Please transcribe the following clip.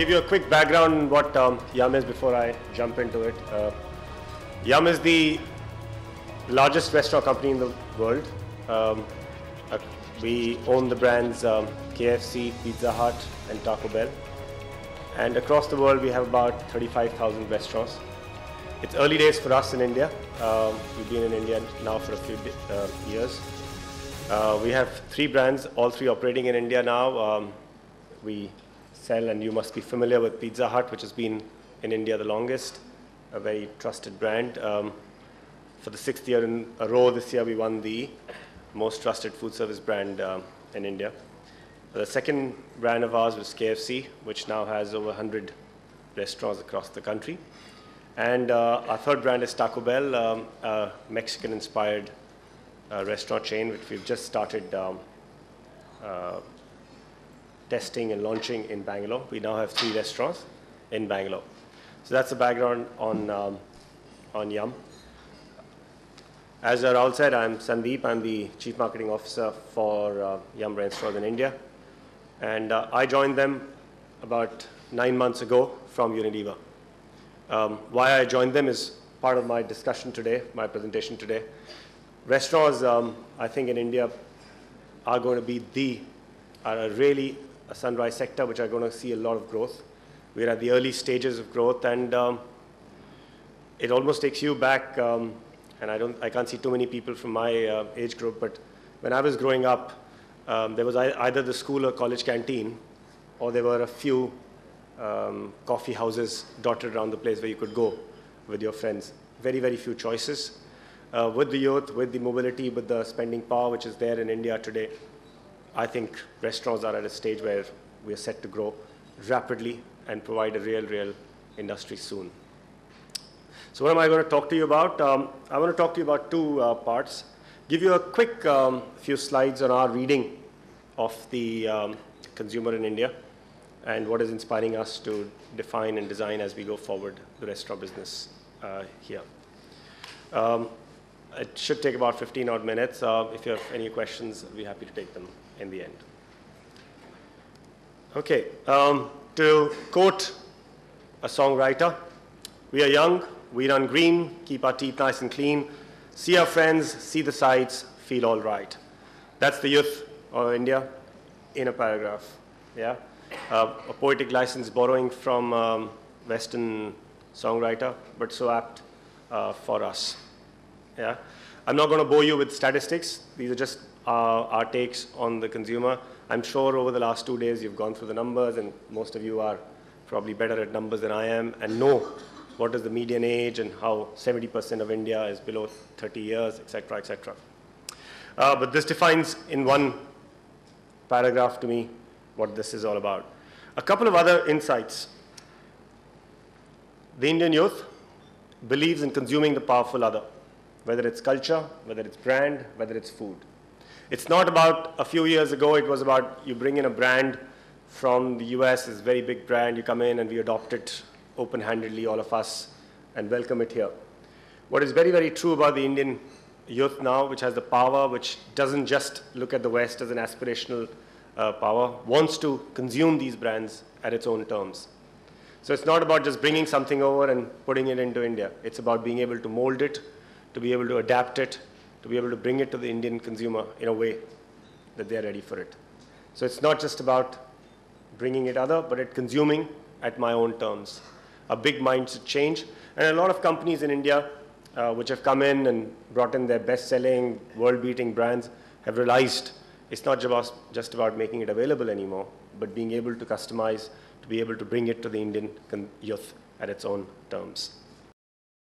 give you a quick background on what Yum is before I jump into it. Yum is the largest restaurant company in the world. We own the brands KFC, Pizza Hut, and Taco Bell. And across the world, we have about 35,000 restaurants. It's early days for us in India. We've been in India now for a few years. We have 3 brands, all 3 operating in India now. We sell, and you must be familiar with Pizza Hut, which has been in India the longest, a very trusted brand. For the 6th year in a row this year, we won the most trusted food service brand in India. The second brand of ours was KFC, which now has over 100 restaurants across the country. And our third brand is Taco Bell, a Mexican-inspired restaurant chain, which we've just started testing and launching in Bangalore. We now have 3 restaurants in Bangalore. So that's the background on Yum. As Rahul said, I'm Sandeep. I'm the Chief Marketing Officer for Yum Restaurants in India. And I joined them about 9 months ago from Unilever. Why I joined them is part of my discussion today, my presentation today. Restaurants, I think in India, are going to be really a sunrise sector, which are going to see a lot of growth. We're at the early stages of growth, and it almost takes you back, and I can't see too many people from my age group, but when I was growing up, there was either the school or college canteen, or there were a few coffee houses dotted around the place where you could go with your friends. Very, very few choices. With the youth, with the mobility, with the spending power which is there in India today, I think restaurants are at a stage where we are set to grow rapidly and provide a real industry soon. So what am I going to talk to you about? I want to talk to you about 2 parts. Give you a quick few slides on our reading of the consumer in India and what is inspiring us to define and design as we go forward the restaurant business here. It should take about 15 odd minutes. If you have any questions, I'll be happy to take them in the end. Okay, to quote a songwriter, we are young, we run green, keep our teeth nice and clean, see our friends, see the sights, feel all right. That's the youth of India in a paragraph. Yeah, a poetic license borrowing from Western songwriter, but so apt for us. Yeah, I'm not going to bore you with statistics. These are just our takes on the consumer. I'm sure over the last 2 days you've gone through the numbers, and most of you are probably better at numbers than I am and know what is the median age and how 70% of India is below 30 years, etc., etc. But this defines in one paragraph to me what this is all about. A couple of other insights. The Indian youth believes in consuming the powerful other, whether it's culture, whether it's brand, whether it's food. It's not about a few years ago, it was about you bring in a brand from the US, this very big brand, you come in and we adopt it open-handedly, all of us, and welcome it here. What is very, very true about the Indian youth now, which has the power, which doesn't just look at the West as an aspirational power, wants to consume these brands at its own terms. So it's not about just bringing something over and putting it into India. It's about being able to mold it, to be able to adapt it, to be able to bring it to the Indian consumer in a way that they're ready for it. So it's not just about bringing it other, but it consuming at my own terms. A big mindset change. And a lot of companies in India which have come in and brought in their best-selling, world-beating brands have realized it's not just about making it available anymore, but being able to customize, to be able to bring it to the Indian youth at its own terms.